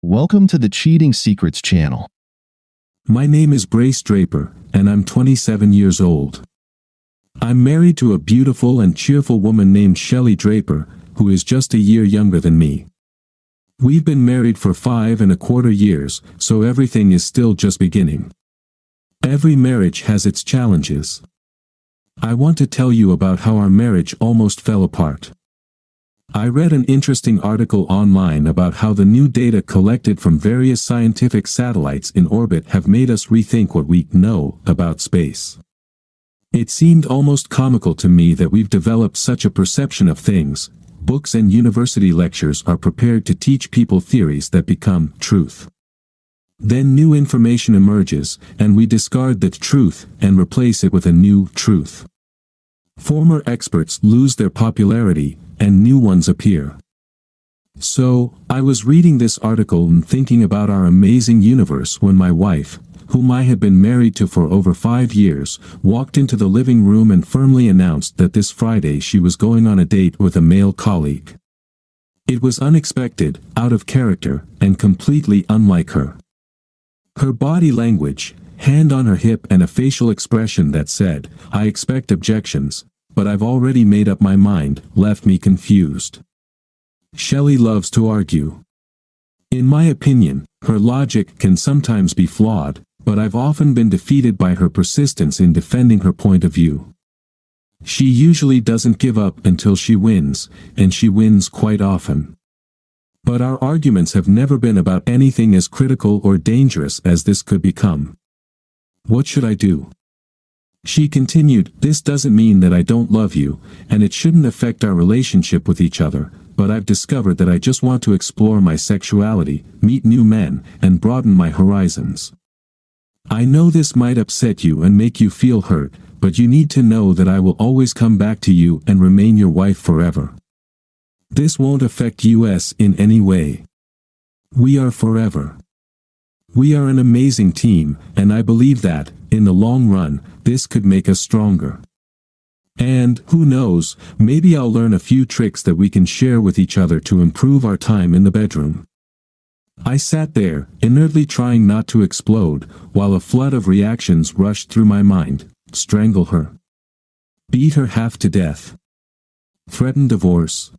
Welcome to the Cheating Secrets channel. My name is Brace Draper, and I'm 27 years old. I'm married to a beautiful and cheerful woman named Shelley Draper, who is just a year younger than me. We've been married for 5.25 years, so everything is still just beginning. Every marriage has its challenges. I want to tell you about how our marriage almost fell apart. I read an interesting article online about how the new data collected from various scientific satellites in orbit have made us rethink what we know about space. It seemed almost comical to me that we've developed such a perception of things. Books and university lectures are prepared to teach people theories that become truth. Then new information emerges, and we discard that truth and replace it with a new truth. Former experts lose their popularity, and new ones appear. So, I was reading this article and thinking about our amazing universe when my wife, whom I had been married to for over 5 years, walked into the living room and firmly announced that this Friday she was going on a date with a male colleague. It was unexpected, out of character, and completely unlike her. Her body language, hand on her hip and a facial expression that said, "I expect objections, but I've already made up my mind," left me confused. Shelley loves to argue. In my opinion, her logic can sometimes be flawed, but I've often been defeated by her persistence in defending her point of view. She usually doesn't give up until she wins, and she wins quite often. But our arguments have never been about anything as critical or dangerous as this could become. What should I do? She continued, "This doesn't mean that I don't love you, and it shouldn't affect our relationship with each other, but I've discovered that I just want to explore my sexuality, meet new men, and broaden my horizons. I know this might upset you and make you feel hurt, but you need to know that I will always come back to you and remain your wife forever. This won't affect us in any way. We are forever. We are an amazing team, and I believe that, in the long run, this could make us stronger. And, who knows, maybe I'll learn a few tricks that we can share with each other to improve our time in the bedroom." I sat there, inertly trying not to explode, while a flood of reactions rushed through my mind. Strangle her. Beat her half to death. Threaten divorce.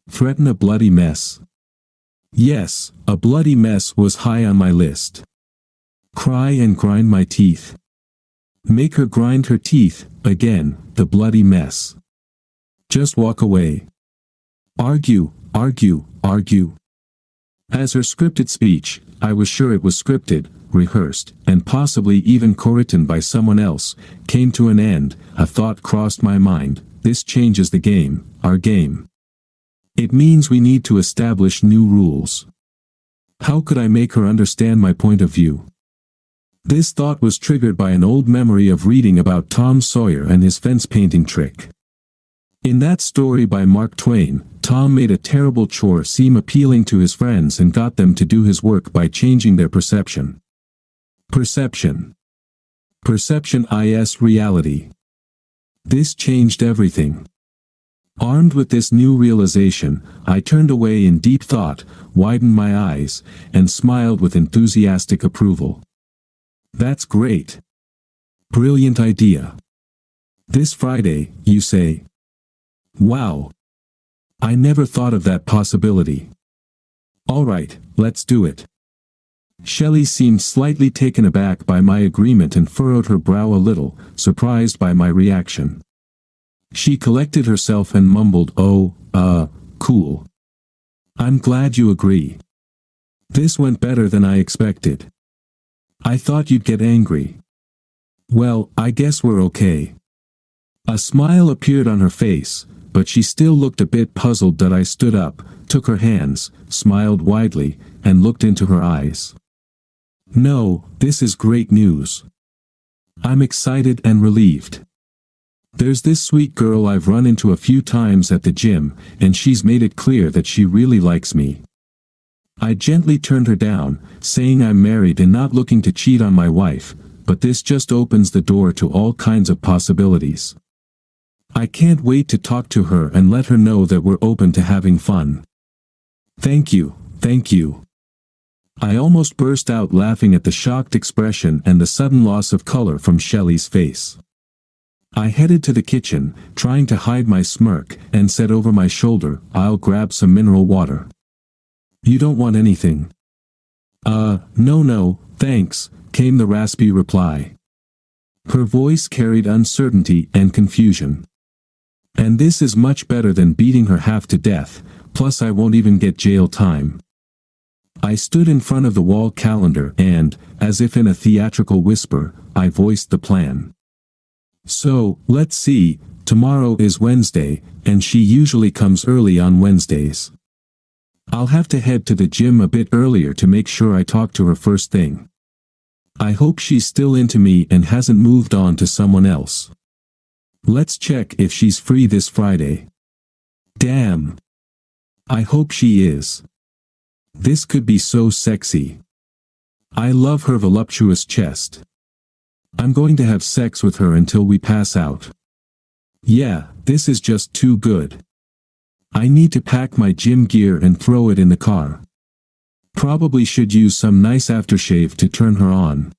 Threaten a bloody mess. Yes, a bloody mess was high on my list. Cry and grind my teeth. Make her grind her teeth, again, the bloody mess. Just walk away. Argue, argue, argue. As her scripted speech, I was sure it was scripted, rehearsed, and possibly even co-written by someone else, came to an end. A thought crossed my mind: this changes the game, our game. It means we need to establish new rules. How could I make her understand my point of view? This thought was triggered by an old memory of reading about Tom Sawyer and his fence painting trick. In that story by Mark Twain, Tom made a terrible chore seem appealing to his friends and got them to do his work by changing their perception. Perception. Perception is reality. This changed everything. Armed with this new realization, I turned away in deep thought, widened my eyes, and smiled with enthusiastic approval. That's great. Brilliant idea. This Friday, you say? Wow. I never thought of that possibility. All right, let's do it. Shelley seemed slightly taken aback by my agreement and furrowed her brow a little, surprised by my reaction. She collected herself and mumbled, "Oh, cool. I'm glad you agree. This went better than I expected. I thought you'd get angry. Well, I guess we're okay." A smile appeared on her face, but she still looked a bit puzzled that I stood up, took her hands, smiled widely, and looked into her eyes. "No, this is great news. I'm excited and relieved. There's this sweet girl I've run into a few times at the gym, and she's made it clear that she really likes me. I gently turned her down, saying I'm married and not looking to cheat on my wife, but this just opens the door to all kinds of possibilities. I can't wait to talk to her and let her know that we're open to having fun." Thank you, thank you. I almost burst out laughing at the shocked expression and the sudden loss of color from Shelley's face. I headed to the kitchen, trying to hide my smirk, and said over my shoulder, "I'll grab some mineral water." "You don't want anything?" No, thanks," came the raspy reply. Her voice carried uncertainty and confusion. "And this is much better than beating her half to death, plus I won't even get jail time." I stood in front of the wall calendar and, as if in a theatrical whisper, I voiced the plan. "So, let's see, tomorrow is Wednesday, and she usually comes early on Wednesdays. I'll have to head to the gym a bit earlier to make sure I talk to her first thing. I hope she's still into me and hasn't moved on to someone else. Let's check if she's free this Friday. Damn. I hope she is. This could be so sexy. I love her voluptuous chest. I'm going to have sex with her until we pass out. Yeah, this is just too good. I need to pack my gym gear and throw it in the car. Probably should use some nice aftershave to turn her on.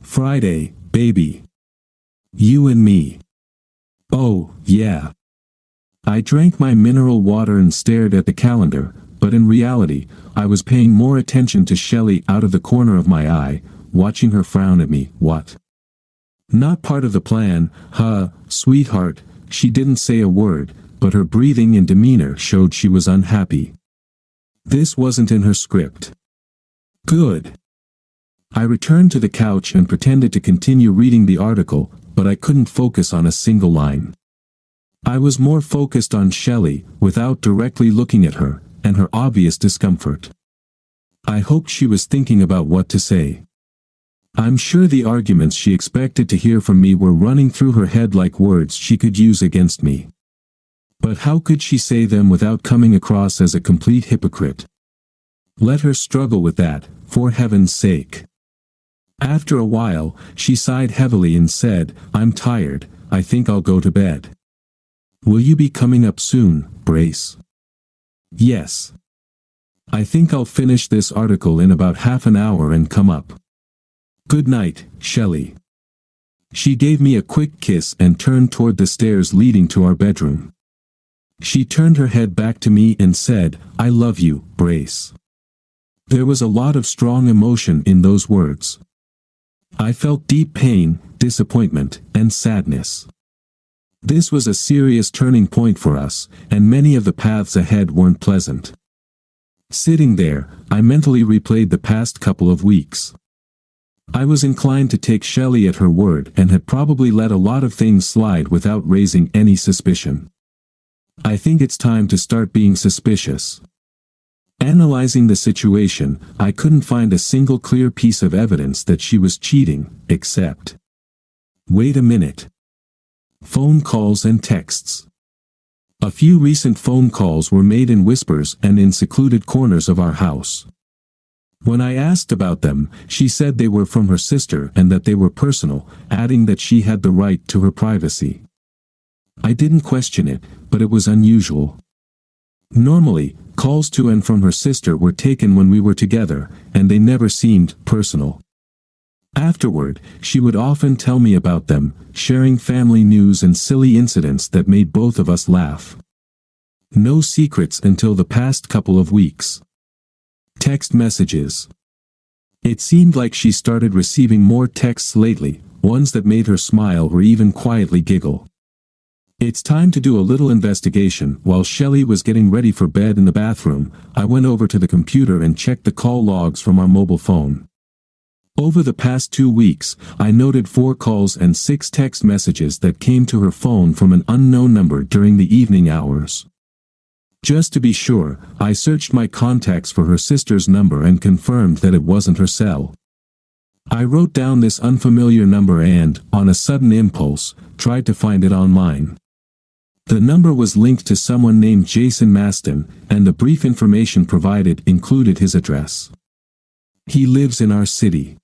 Friday, baby. You and me. Oh, yeah." I drank my mineral water and stared at the calendar, but in reality, I was paying more attention to Shelley out of the corner of my eye, watching her frown at me. "What? Not part of the plan, huh, sweetheart?" She didn't say a word, but her breathing and demeanor showed she was unhappy. This wasn't in her script. Good. I returned to the couch and pretended to continue reading the article, but I couldn't focus on a single line. I was more focused on Shelley, without directly looking at her, and her obvious discomfort. I hoped she was thinking about what to say. I'm sure the arguments she expected to hear from me were running through her head like words she could use against me. But how could she say them without coming across as a complete hypocrite? Let her struggle with that, for heaven's sake. After a while, she sighed heavily and said, "I'm tired, I think I'll go to bed. Will you be coming up soon, Brace?" "Yes. I think I'll finish this article in about half an hour and come up. Good night, Shelley." She gave me a quick kiss and turned toward the stairs leading to our bedroom. She turned her head back to me and said, "I love you, Brace." There was a lot of strong emotion in those words. I felt deep pain, disappointment, and sadness. This was a serious turning point for us, and many of the paths ahead weren't pleasant. Sitting there, I mentally replayed the past couple of weeks. I was inclined to take Shelley at her word and had probably let a lot of things slide without raising any suspicion. I think it's time to start being suspicious. Analyzing the situation, I couldn't find a single clear piece of evidence that she was cheating, except... Wait a minute. Phone calls and texts. A few recent phone calls were made in whispers and in secluded corners of our house. When I asked about them, she said they were from her sister and that they were personal, adding that she had the right to her privacy. I didn't question it, but it was unusual. Normally, calls to and from her sister were taken when we were together, and they never seemed personal. Afterward, she would often tell me about them, sharing family news and silly incidents that made both of us laugh. No secrets until the past couple of weeks. Text messages. It seemed like she started receiving more texts lately, ones that made her smile or even quietly giggle. It's time to do a little investigation. While Shelley was getting ready for bed in the bathroom, I went over to the computer and checked the call logs from our mobile phone. Over the past 2 weeks, I noted 4 calls and 6 text messages that came to her phone from an unknown number during the evening hours. Just to be sure, I searched my contacts for her sister's number and confirmed that it wasn't her cell. I wrote down this unfamiliar number and, on a sudden impulse, tried to find it online. The number was linked to someone named Jason Maston, and the brief information provided included his address. He lives in our city.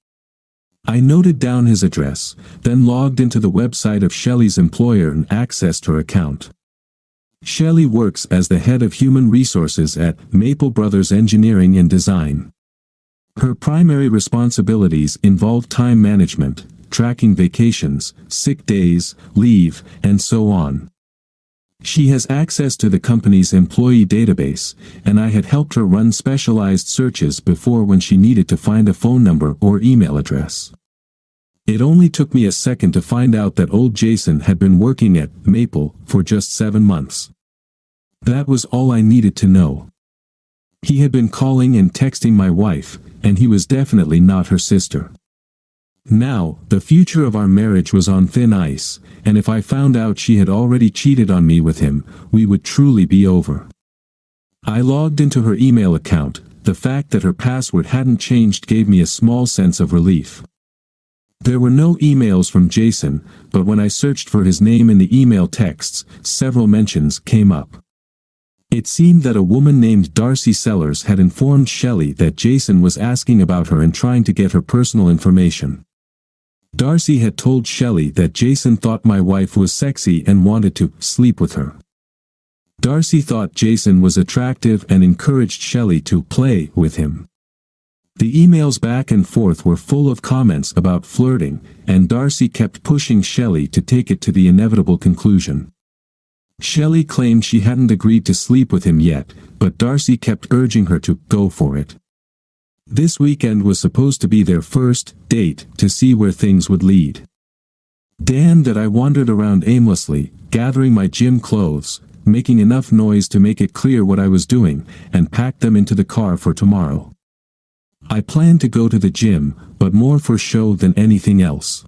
I noted down his address, then logged into the website of Shelley's employer and accessed her account. Shelley works as the head of human resources at Maple Brothers Engineering and Design. Her primary responsibilities involve time management, tracking vacations, sick days, leave, and so on. She has access to the company's employee database, and I had helped her run specialized searches before when she needed to find a phone number or email address. It only took me a second to find out that old Jason had been working at Maple for just 7 months. That was all I needed to know. He had been calling and texting my wife, and he was definitely not her sister. Now, the future of our marriage was on thin ice, and if I found out she had already cheated on me with him, we would truly be over. I logged into her email account. The fact that her password hadn't changed gave me a small sense of relief. There were no emails from Jason, but when I searched for his name in the email texts, several mentions came up. It seemed that a woman named Darcy Sellers had informed Shelley that Jason was asking about her and trying to get her personal information. Darcy had told Shelley that Jason thought my wife was sexy and wanted to sleep with her. Darcy thought Jason was attractive and encouraged Shelley to play with him. The emails back and forth were full of comments about flirting, and Darcy kept pushing Shelley to take it to the inevitable conclusion. Shelley claimed she hadn't agreed to sleep with him yet, but Darcy kept urging her to go for it. This weekend was supposed to be their first date to see where things would lead. Damn that I wandered around aimlessly, gathering my gym clothes, making enough noise to make it clear what I was doing, and packed them into the car for tomorrow. I planned to go to the gym, but more for show than anything else.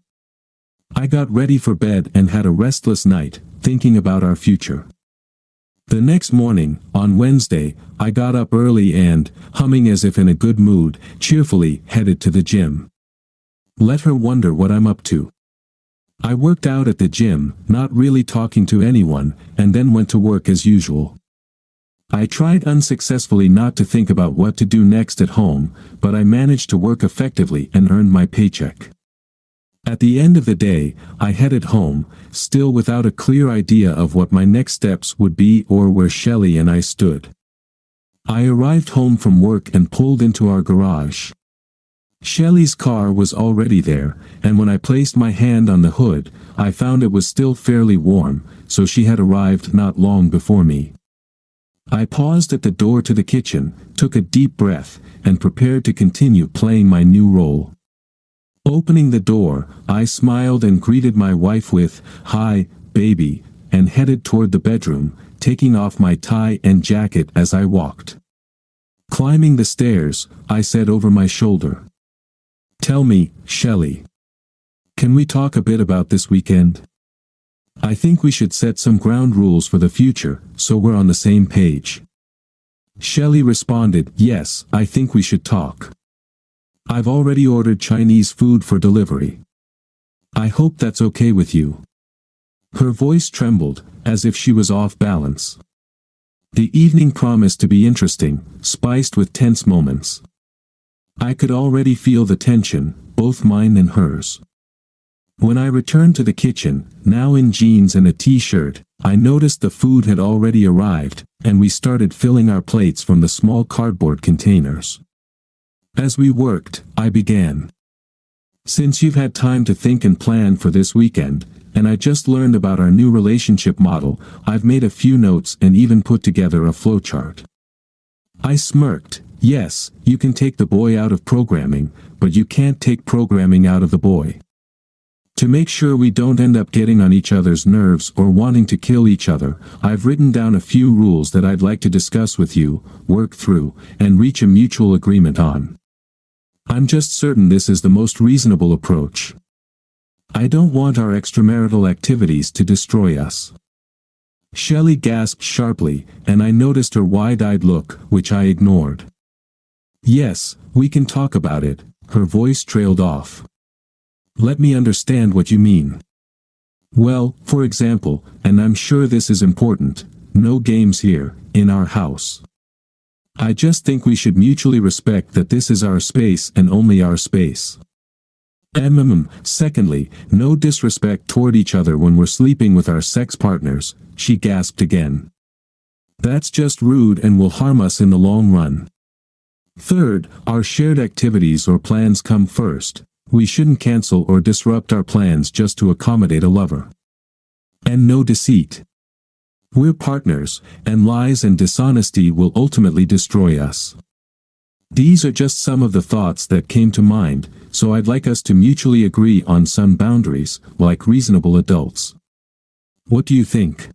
I got ready for bed and had a restless night, thinking about our future. The next morning, on Wednesday, I got up early and, humming as if in a good mood, cheerfully headed to the gym. Let her wonder what I'm up to. I worked out at the gym, not really talking to anyone, and then went to work as usual. I tried unsuccessfully not to think about what to do next at home, but I managed to work effectively and earned my paycheck. At the end of the day, I headed home, still without a clear idea of what my next steps would be or where Shelley and I stood. I arrived home from work and pulled into our garage. Shelley's car was already there, and when I placed my hand on the hood, I found it was still fairly warm, so she had arrived not long before me. I paused at the door to the kitchen, took a deep breath, and prepared to continue playing my new role. Opening the door, I smiled and greeted my wife with, "Hi, baby," and headed toward the bedroom, taking off my tie and jacket as I walked. Climbing the stairs, I said over my shoulder, "Tell me, Shelley, can we talk a bit about this weekend? I think we should set some ground rules for the future, so we're on the same page." Shelley responded, "Yes, I think we should talk. I've already ordered Chinese food for delivery. I hope that's okay with you." Her voice trembled, as if she was off balance. The evening promised to be interesting, spiced with tense moments. I could already feel the tension, both mine and hers. When I returned to the kitchen, now in jeans and a t-shirt, I noticed the food had already arrived, and we started filling our plates from the small cardboard containers. As we worked, I began. "Since you've had time to think and plan for this weekend, and I just learned about our new relationship model, I've made a few notes and even put together a flowchart." I smirked. "Yes, you can take the boy out of programming, but you can't take programming out of the boy. To make sure we don't end up getting on each other's nerves or wanting to kill each other, I've written down a few rules that I'd like to discuss with you, work through, and reach a mutual agreement on. I'm just certain this is the most reasonable approach. I don't want our extramarital activities to destroy us." Shelley gasped sharply, and I noticed her wide-eyed look, which I ignored. "Yes, we can talk about it," her voice trailed off. "Let me understand what you mean." "Well, for example, and I'm sure this is important, no games here, in our house. I just think we should mutually respect that this is our space and only our space. Secondly, no disrespect toward each other when we're sleeping with our sex partners," she gasped again. "That's just rude and will harm us in the long run. Third, our shared activities or plans come first. We shouldn't cancel or disrupt our plans just to accommodate a lover. And no deceit. We're partners, and lies and dishonesty will ultimately destroy us. These are just some of the thoughts that came to mind, so I'd like us to mutually agree on some boundaries, like reasonable adults. What do you think?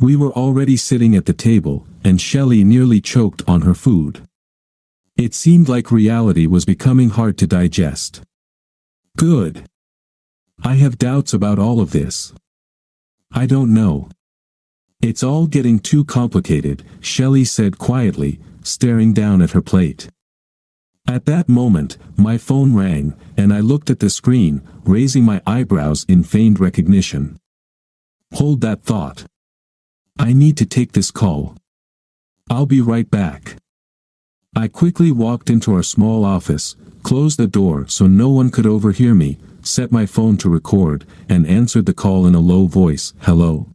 We were already sitting at the table, and Shelley nearly choked on her food. It seemed like reality was becoming hard to digest. Good. I have doubts about all of this. I don't know. It's all getting too complicated, Shelley said quietly, staring down at her plate. At that moment, my phone rang, and I looked at the screen, raising my eyebrows in feigned recognition. Hold that thought. I need to take this call. I'll be right back. I quickly walked into our small office, closed the door so no one could overhear me, set my phone to record, and answered the call in a low voice. Hello.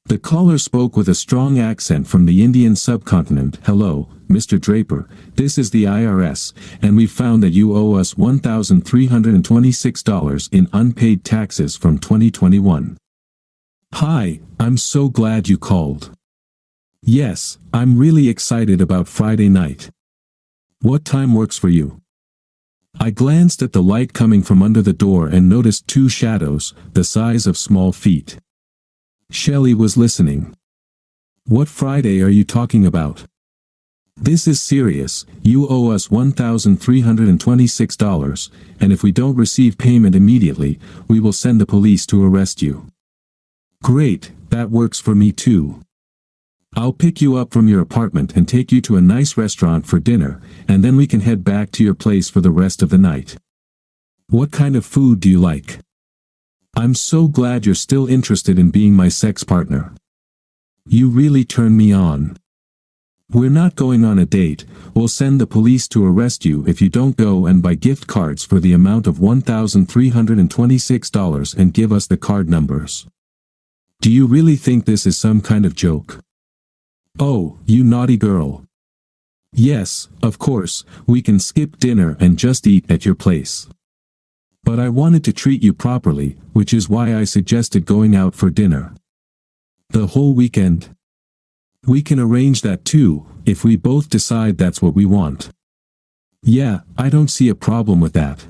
The caller spoke with a strong accent from the Indian subcontinent. Hello, Mr. Draper, this is the IRS, and we've found that you owe us $1,326 in unpaid taxes from 2021. Hi, I'm so glad you called. Yes, I'm really excited about Friday night. What time works for you? I glanced at the light coming from under the door and noticed two shadows, the size of small feet. Shelley was listening. What Friday are you talking about? This is serious. You owe us $1,326, and if we don't receive payment immediately, we will send the police to arrest you. Great, that works for me too. I'll pick you up from your apartment and take you to a nice restaurant for dinner, and then we can head back to your place for the rest of the night. What kind of food do you like? I'm so glad you're still interested in being my sex partner. You really turn me on. We're not going on a date. We'll send the police to arrest you if you don't go and buy gift cards for the amount of $1,326 and give us the card numbers. Do you really think this is some kind of joke? Oh, you naughty girl. Yes, of course, we can skip dinner and just eat at your place. But I wanted to treat you properly, which is why I suggested going out for dinner. The whole weekend? We can arrange that too, if we both decide that's what we want. Yeah, I don't see a problem with that.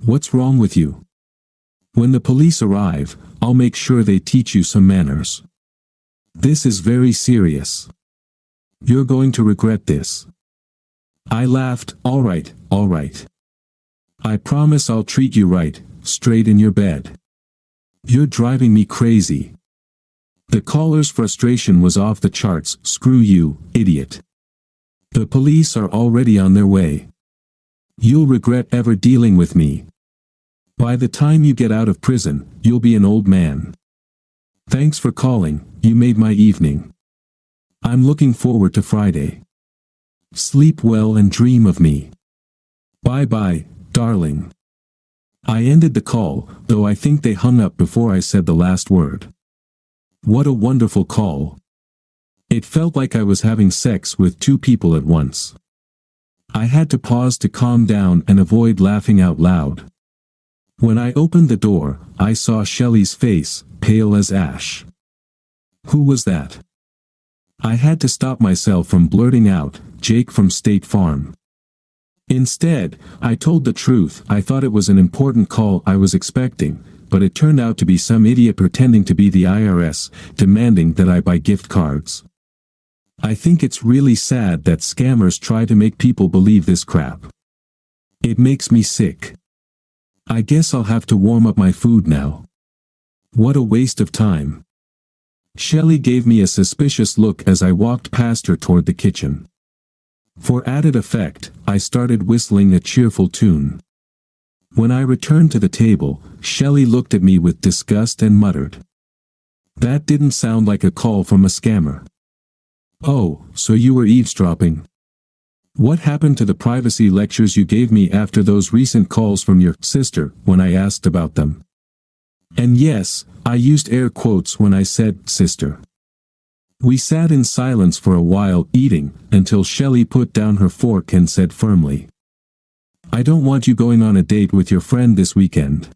What's wrong with you? When the police arrive, I'll make sure they teach you some manners. This is very serious. You're going to regret this. I laughed. All right. I promise I'll treat you right, straight in your bed. You're driving me crazy. The caller's frustration was off the charts. Screw you, idiot. The police are already on their way. You'll regret ever dealing with me. By the time you get out of prison, you'll be an old man. Thanks for calling, you made my evening. I'm looking forward to Friday. Sleep well and dream of me. Bye-bye, darling. I ended the call, though I think they hung up before I said the last word. What a wonderful call. It felt like I was having sex with two people at once. I had to pause to calm down and avoid laughing out loud. When I opened the door, I saw Shelley's face, pale as ash. Who was that? I had to stop myself from blurting out, Jake from State Farm. Instead, I told the truth. I thought it was an important call I was expecting, but it turned out to be some idiot pretending to be the IRS, demanding that I buy gift cards. I think it's really sad that scammers try to make people believe this crap. It makes me sick. I guess I'll have to warm up my food now. What a waste of time. Shelley gave me a suspicious look as I walked past her toward the kitchen. For added effect, I started whistling a cheerful tune. When I returned to the table, Shelley looked at me with disgust and muttered. That didn't sound like a call from a scammer. Oh, so you were eavesdropping? What happened to the privacy lectures you gave me after those recent calls from your sister when I asked about them? And yes, I used air quotes when I said sister. We sat in silence for a while eating, until Shelley put down her fork and said firmly, "I don't want you going on a date with your friend this weekend."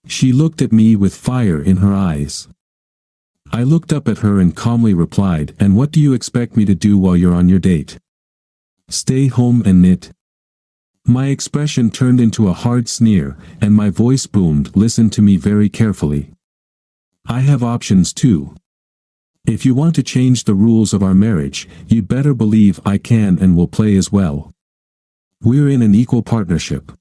She looked at me with fire in her eyes. I looked up at her and calmly replied, "And what do you expect me to do while you're on your date? Stay home and knit?" My expression turned into a hard sneer, and my voice boomed, "Listen to me very carefully. I have options too. If you want to change the rules of our marriage, you'd better believe I can and will play as well. We're in an equal partnership.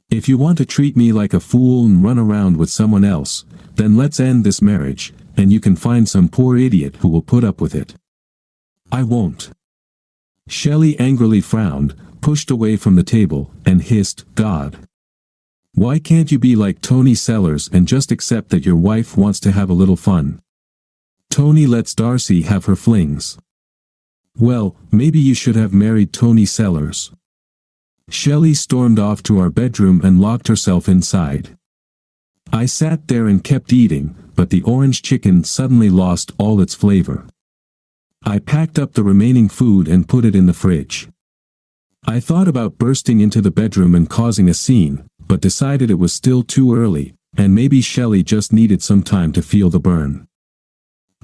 If you want to treat me like a fool and run around with someone else, then let's end this marriage, and you can find some poor idiot who will put up with it. I won't." Shelley angrily frowned, pushed away from the table, and hissed, "God. Why can't you be like Tony Sellers and just accept that your wife wants to have a little fun? Tony lets Darcy have her flings. Well, maybe you should have married Tony Sellers." Shelley stormed off to our bedroom and locked herself inside. I sat there and kept eating, but the orange chicken suddenly lost all its flavor. I packed up the remaining food and put it in the fridge. I thought about bursting into the bedroom and causing a scene, but decided it was still too early, and maybe Shelley just needed some time to feel the burn.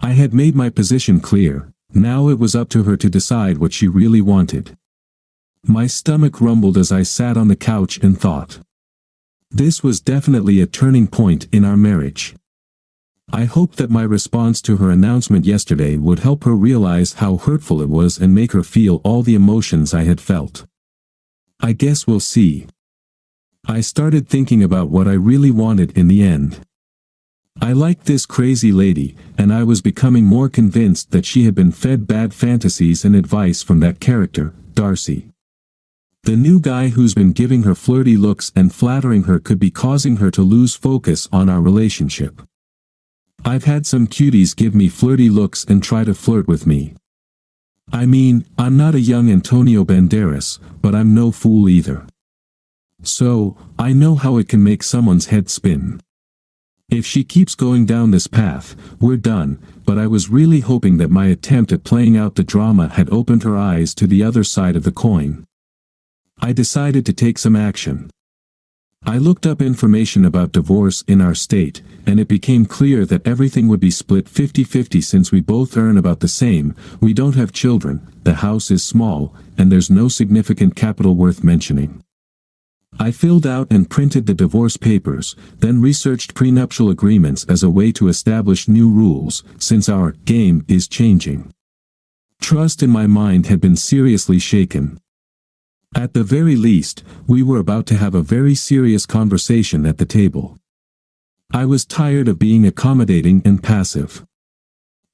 I had made my position clear, now it was up to her to decide what she really wanted. My stomach rumbled as I sat on the couch and thought. This was definitely a turning point in our marriage. I hoped that my response to her announcement yesterday would help her realize how hurtful it was and make her feel all the emotions I had felt. I guess we'll see. I started thinking about what I really wanted in the end. I liked this crazy lady, and I was becoming more convinced that she had been fed bad fantasies and advice from that character, Darcy. The new guy who's been giving her flirty looks and flattering her could be causing her to lose focus on our relationship. I've had some cuties give me flirty looks and try to flirt with me. I mean, I'm not a young Antonio Banderas, but I'm no fool either. So, I know how it can make someone's head spin. If she keeps going down this path, we're done, but I was really hoping that my attempt at playing out the drama had opened her eyes to the other side of the coin. I decided to take some action. I looked up information about divorce in our state, and it became clear that everything would be split 50-50 since we both earn about the same, we don't have children, the house is small, and there's no significant capital worth mentioning. I filled out and printed the divorce papers, then researched prenuptial agreements as a way to establish new rules, since our game is changing. Trust in my mind had been seriously shaken. At the very least, we were about to have a very serious conversation at the table. I was tired of being accommodating and passive.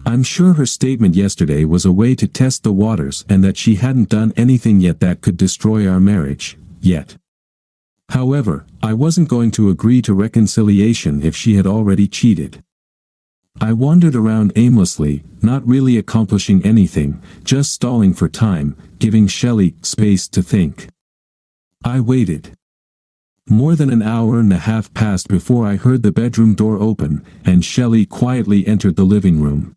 I'm sure her statement yesterday was a way to test the waters and that she hadn't done anything yet that could destroy our marriage, yet. However, I wasn't going to agree to reconciliation if she had already cheated. I wandered around aimlessly, not really accomplishing anything, just stalling for time, giving Shelley space to think. I waited. More than an hour and a half passed before I heard the bedroom door open, and Shelley quietly entered the living room.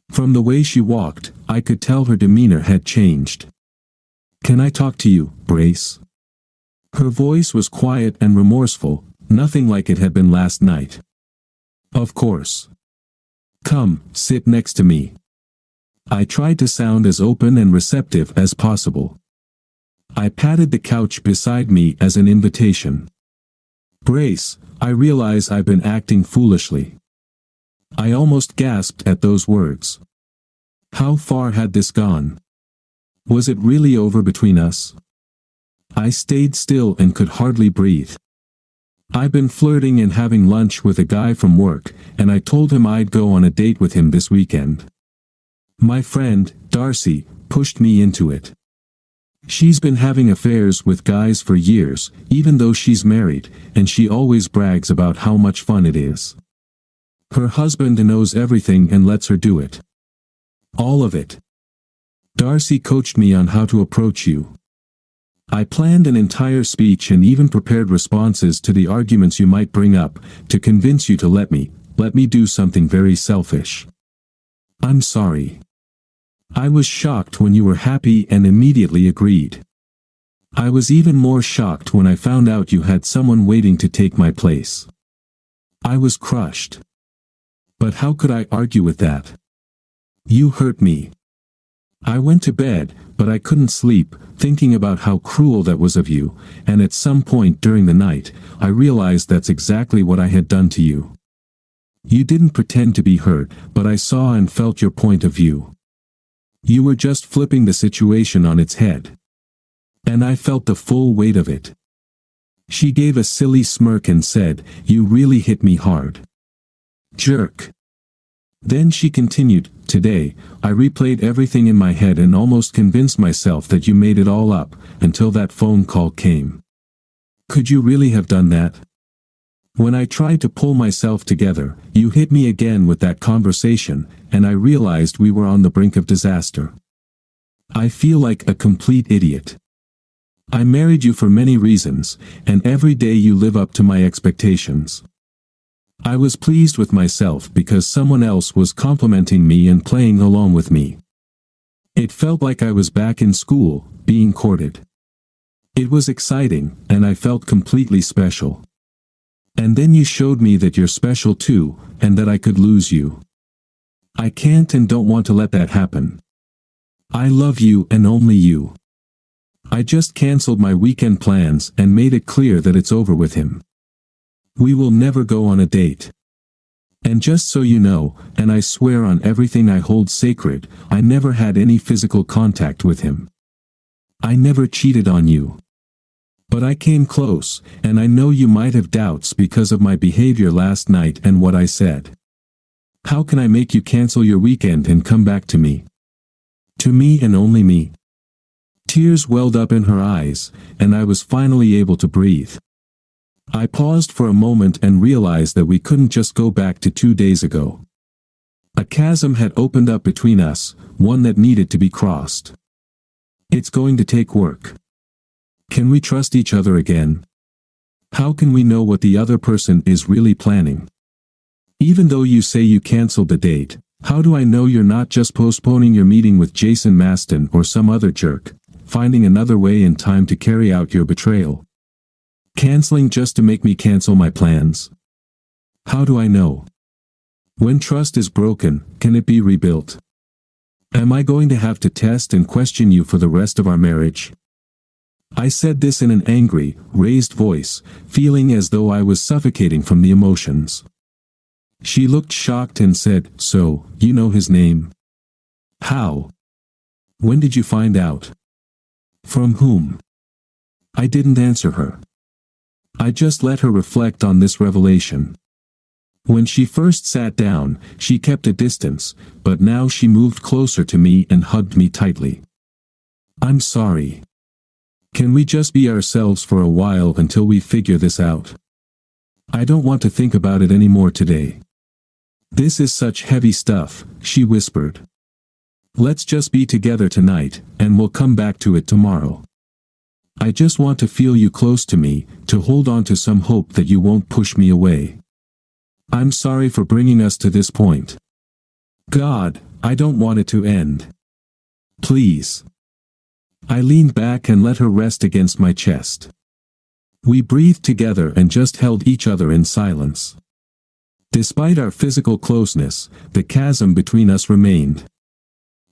From the way she walked, I could tell her demeanor had changed. "Can I talk to you, Brace?" Her voice was quiet and remorseful, nothing like it had been last night. "Of course. Come, sit next to me." I tried to sound as open and receptive as possible. I patted the couch beside me as an invitation. "Brace, I realize I've been acting foolishly." I almost gasped at those words. How far had this gone? Was it really over between us? I stayed still and could hardly breathe. I've been flirting and having lunch with a guy from work, and I told him I'd go on a date with him this weekend. My friend, Darcy, pushed me into it. She's been having affairs with guys for years, even though she's married, and she always brags about how much fun it is. Her husband knows everything and lets her do it. All of it. Darcy coached me on how to approach you. I planned an entire speech and even prepared responses to the arguments you might bring up, to convince you to let me do something very selfish. I'm sorry. I was shocked when you were happy and immediately agreed. I was even more shocked when I found out you had someone waiting to take my place. I was crushed. But how could I argue with that? You hurt me. I went to bed, but I couldn't sleep, thinking about how cruel that was of you, and at some point during the night, I realized that's exactly what I had done to you. You didn't pretend to be hurt, but I saw and felt your point of view. You were just flipping the situation on its head. And I felt the full weight of it. She gave a silly smirk and said, "You really hit me hard. Jerk." Then she continued, "Today, I replayed everything in my head and almost convinced myself that you made it all up, until that phone call came. Could you really have done that? When I tried to pull myself together, you hit me again with that conversation, and I realized we were on the brink of disaster. I feel like a complete idiot. I married you for many reasons, and every day you live up to my expectations. I was pleased with myself because someone else was complimenting me and playing along with me. It felt like I was back in school, being courted. It was exciting, and I felt completely special. And then you showed me that you're special too, and that I could lose you. I can't and don't want to let that happen. I love you and only you. I just canceled my weekend plans and made it clear that it's over with him. We will never go on a date. And just so you know, and I swear on everything I hold sacred, I never had any physical contact with him. I never cheated on you. But I came close, and I know you might have doubts because of my behavior last night and what I said. How can I make you cancel your weekend and come back to me? To me and only me." Tears welled up in her eyes, and I was finally able to breathe. I paused for a moment and realized that we couldn't just go back to 2 days ago. A chasm had opened up between us, one that needed to be crossed. It's going to take work. Can we trust each other again? How can we know what the other person is really planning? Even though you say you canceled the date, how do I know you're not just postponing your meeting with Jason Maston or some other jerk, finding another way in time to carry out your betrayal? Canceling just to make me cancel my plans? How do I know? When trust is broken, can it be rebuilt? Am I going to have to test and question you for the rest of our marriage? I said this in an angry, raised voice, feeling as though I was suffocating from the emotions. She looked shocked and said, "So, you know his name? How? When did you find out? From whom?" I didn't answer her. I just let her reflect on this revelation. When she first sat down, she kept a distance, but now she moved closer to me and hugged me tightly. "I'm sorry. Can we just be ourselves for a while until we figure this out? I don't want to think about it anymore today. This is such heavy stuff," she whispered. "Let's just be together tonight, and we'll come back to it tomorrow. I just want to feel you close to me, to hold on to some hope that you won't push me away. I'm sorry for bringing us to this point. God, I don't want it to end. Please." I leaned back and let her rest against my chest. We breathed together and just held each other in silence. Despite our physical closeness, the chasm between us remained.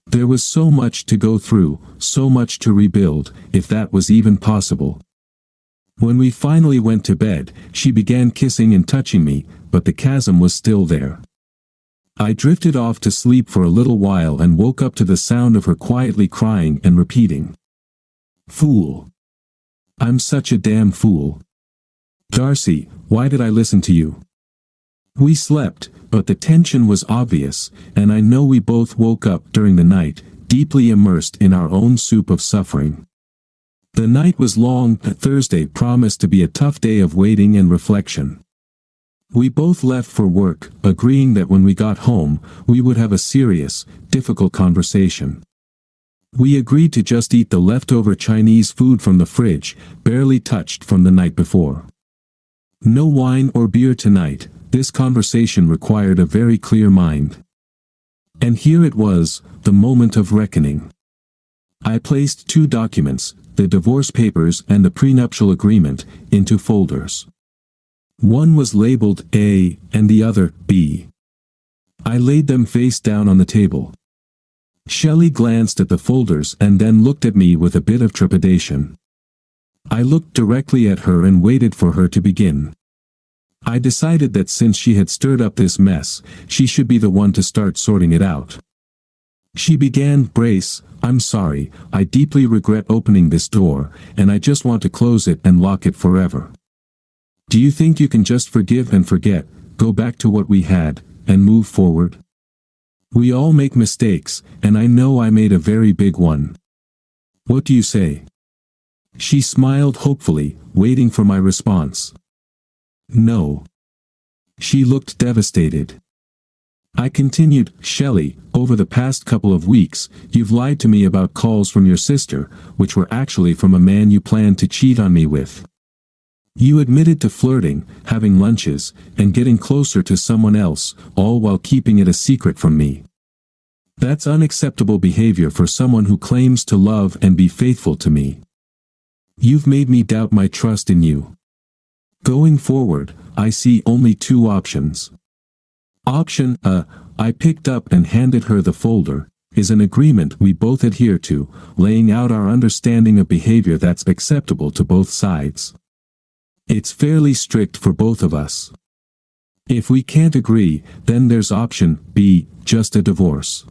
There was so much to go through, so much to rebuild, if that was even possible. When we finally went to bed, she began kissing and touching me, but the chasm was still there. I drifted off to sleep for a little while and woke up to the sound of her quietly crying and repeating, "Fool. I'm such a damn fool. Darcy, why did I listen to you?" We slept, but the tension was obvious, and I know we both woke up during the night, deeply immersed in our own soup of suffering. The night was long, but Thursday promised to be a tough day of waiting and reflection. We both left for work, agreeing that when we got home, we would have a serious, difficult conversation. We agreed to just eat the leftover Chinese food from the fridge, barely touched from the night before. No wine or beer tonight. This conversation required a very clear mind. And here it was, the moment of reckoning. I placed two documents, the divorce papers and the prenuptial agreement, into folders. One was labeled A and the other B. I laid them face down on the table. Shelley glanced at the folders and then looked at me with a bit of trepidation. I looked directly at her and waited for her to begin. I decided that since she had stirred up this mess, she should be the one to start sorting it out. She began, "Brace, I'm sorry, I deeply regret opening this door, and I just want to close it and lock it forever. Do you think you can just forgive and forget, go back to what we had, and move forward? We all make mistakes, and I know I made a very big one. What do you say?" She smiled hopefully, waiting for my response. No. She looked devastated. I continued, "Shelley, over the past couple of weeks, you've lied to me about calls from your sister, which were actually from a man you planned to cheat on me with. You admitted to flirting, having lunches, and getting closer to someone else, all while keeping it a secret from me. That's unacceptable behavior for someone who claims to love and be faithful to me. You've made me doubt my trust in you. Going forward, I see only two options. Option A," I picked up and handed her the folder, "is an agreement we both adhere to, laying out our understanding of behavior that's acceptable to both sides. It's fairly strict for both of us. If we can't agree, then there's option B, just a divorce.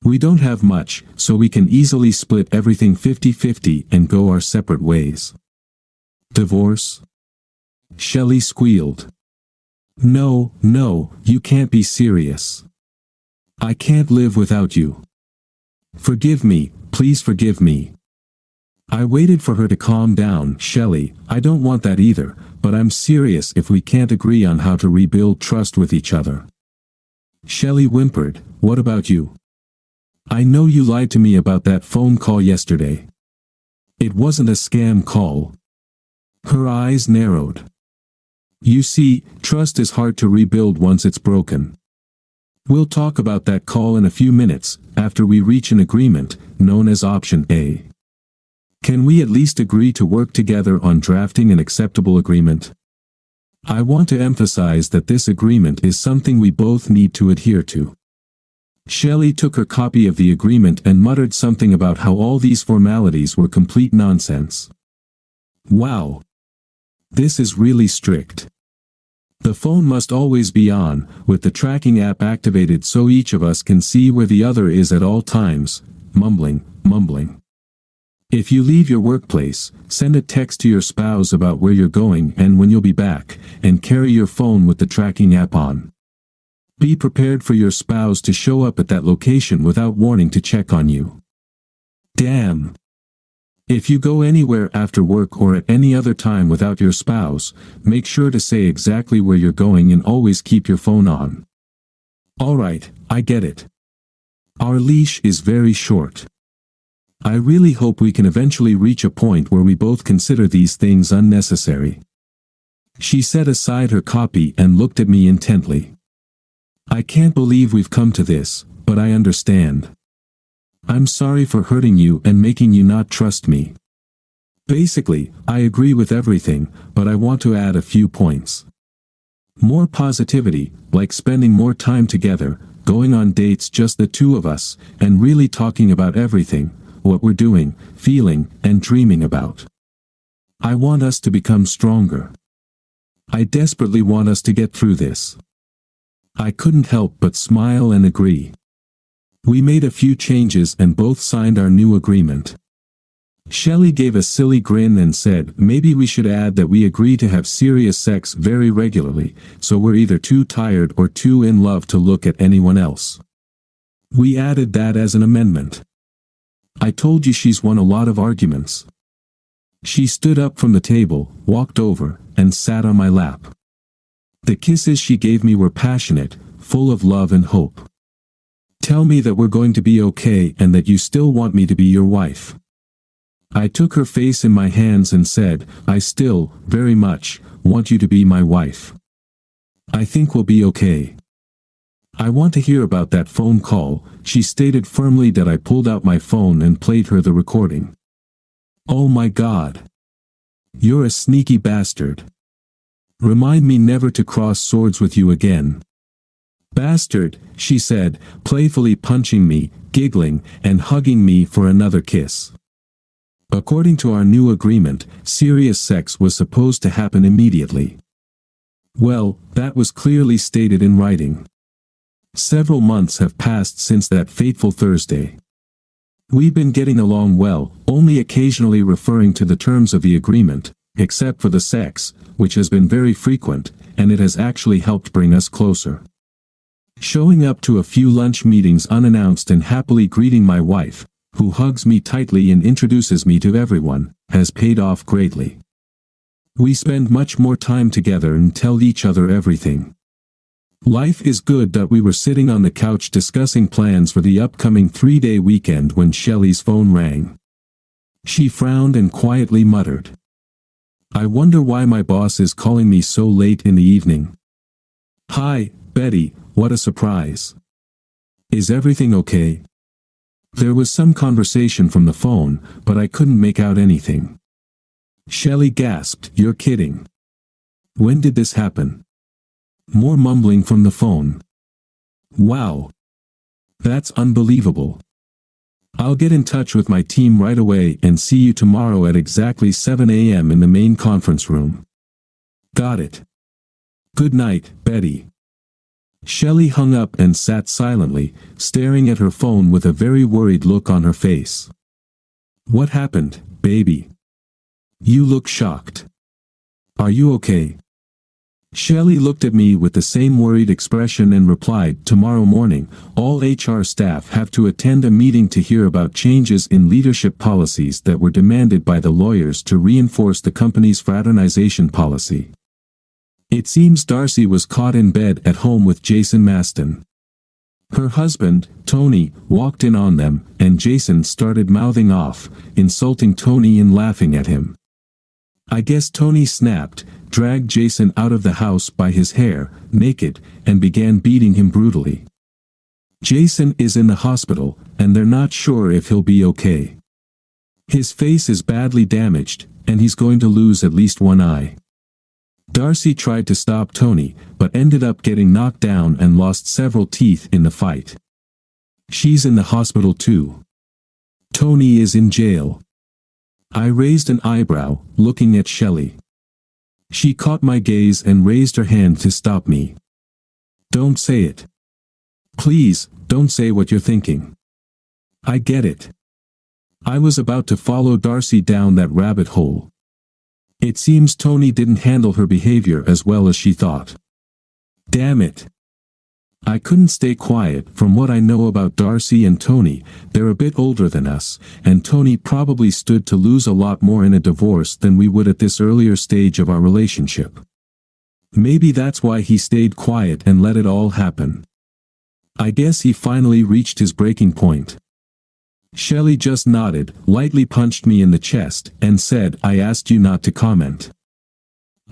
We don't have much, so we can easily split everything 50-50 and go our separate ways." "Divorce?" Shelley squealed. No, you can't be serious. I can't live without you. Forgive me, please forgive me." I waited for her to calm down. "Shelley, I don't want that either, but I'm serious if we can't agree on how to rebuild trust with each other." Shelley whimpered, "What about you? I know you lied to me about that phone call yesterday. It wasn't a scam call." Her eyes narrowed. "You see, trust is hard to rebuild once it's broken. We'll talk about that call in a few minutes, after we reach an agreement, known as Option A. Can we at least agree to work together on drafting an acceptable agreement? I want to emphasize that this agreement is something we both need to adhere to." Shelley took her copy of the agreement and muttered something about how all these formalities were complete nonsense. Wow. This is really strict. The phone must always be on, with the tracking app activated so each of us can see where the other is at all times. Mumbling. If you leave your workplace, send a text to your spouse about where you're going and when you'll be back, and carry your phone with the tracking app on. Be prepared for your spouse to show up at that location without warning to check on you. Damn. If you go anywhere after work or at any other time without your spouse, make sure to say exactly where you're going and always keep your phone on. Alright, I get it. Our leash is very short. I really hope we can eventually reach a point where we both consider these things unnecessary." She set aside her copy and looked at me intently. "I can't believe we've come to this, but I understand. I'm sorry for hurting you and making you not trust me. Basically, I agree with everything, but I want to add a few points. More positivity, like spending more time together, going on dates just the two of us, and really talking about everything, what we're doing, feeling, and dreaming about. I want us to become stronger. I desperately want us to get through this." I couldn't help but smile and agree. We made a few changes and both signed our new agreement. Shelley gave a silly grin and said, "Maybe we should add that we agree to have serious sex very regularly, so we're either too tired or too in love to look at anyone else." We added that as an amendment. I told you she's won a lot of arguments. She stood up from the table, walked over, and sat on my lap. The kisses she gave me were passionate, full of love and hope. "Tell me that we're going to be okay and that you still want me to be your wife." I took her face in my hands and said, "I still, very much, want you to be my wife. I think we'll be okay." I want to hear about that phone call. She stated firmly that I pulled out my phone and played her the recording. Oh my God. You're a sneaky bastard. Remind me never to cross swords with you again. Bastard, she said, playfully punching me, giggling, and hugging me for another kiss. According to our new agreement, serious sex was supposed to happen immediately. Well, that was clearly stated in writing. Several months have passed since that fateful Thursday. We've been getting along well, only occasionally referring to the terms of the agreement, except for the sex, which has been very frequent, and it has actually helped bring us closer. Showing up to a few lunch meetings unannounced and happily greeting my wife, who hugs me tightly and introduces me to everyone, has paid off greatly. We spend much more time together and tell each other everything. Life is good. That we were sitting on the couch discussing plans for the upcoming 3-day weekend when Shelley's phone rang. She frowned and quietly muttered, "I wonder why my boss is calling me so late in the evening." "Hi, Betty, what a surprise. Is everything okay?" There was some conversation from the phone, but I couldn't make out anything. Shelley gasped, "You're kidding. When did this happen?" More mumbling from the phone. "Wow. That's unbelievable. I'll get in touch with my team right away and see you tomorrow at exactly 7 a.m. in the main conference room." "Got it. Good night, Betty." Shelley hung up and sat silently, staring at her phone with a very worried look on her face. "What happened, baby? You look shocked. Are you okay?" Shelley looked at me with the same worried expression and replied, "Tomorrow morning, all HR staff have to attend a meeting to hear about changes in leadership policies that were demanded by the lawyers to reinforce the company's fraternization policy. It seems Darcy was caught in bed at home with Jason Maston. Her husband, Tony, walked in on them, and Jason started mouthing off, insulting Tony and laughing at him. I guess Tony snapped, dragged Jason out of the house by his hair, naked, and began beating him brutally. Jason is in the hospital, and they're not sure if he'll be okay. His face is badly damaged, and he's going to lose at least one eye. Darcy tried to stop Tony, but ended up getting knocked down and lost several teeth in the fight. She's in the hospital too. Tony is in jail." I raised an eyebrow, looking at Shelley. She caught my gaze and raised her hand to stop me. "Don't say it. Please, don't say what you're thinking. I get it." I was about to follow Darcy down that rabbit hole. It seems Tony didn't handle her behavior as well as she thought. Damn it. I couldn't stay quiet. From what I know about Darcy and Tony, they're a bit older than us, and Tony probably stood to lose a lot more in a divorce than we would at this earlier stage of our relationship. Maybe that's why he stayed quiet and let it all happen. I guess he finally reached his breaking point. Shelley just nodded, lightly punched me in the chest, and said, "I asked you not to comment."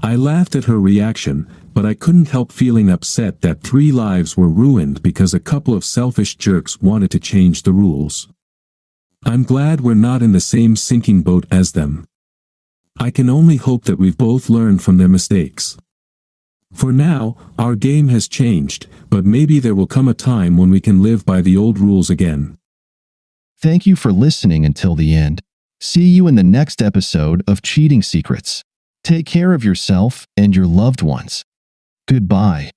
I laughed at her reaction, but I couldn't help feeling upset that 3 lives were ruined because a couple of selfish jerks wanted to change the rules. I'm glad we're not in the same sinking boat as them. I can only hope that we've both learned from their mistakes. For now, our game has changed, but maybe there will come a time when we can live by the old rules again. Thank you for listening until the end. See you in the next episode of Cheating Secrets. Take care of yourself and your loved ones. Goodbye.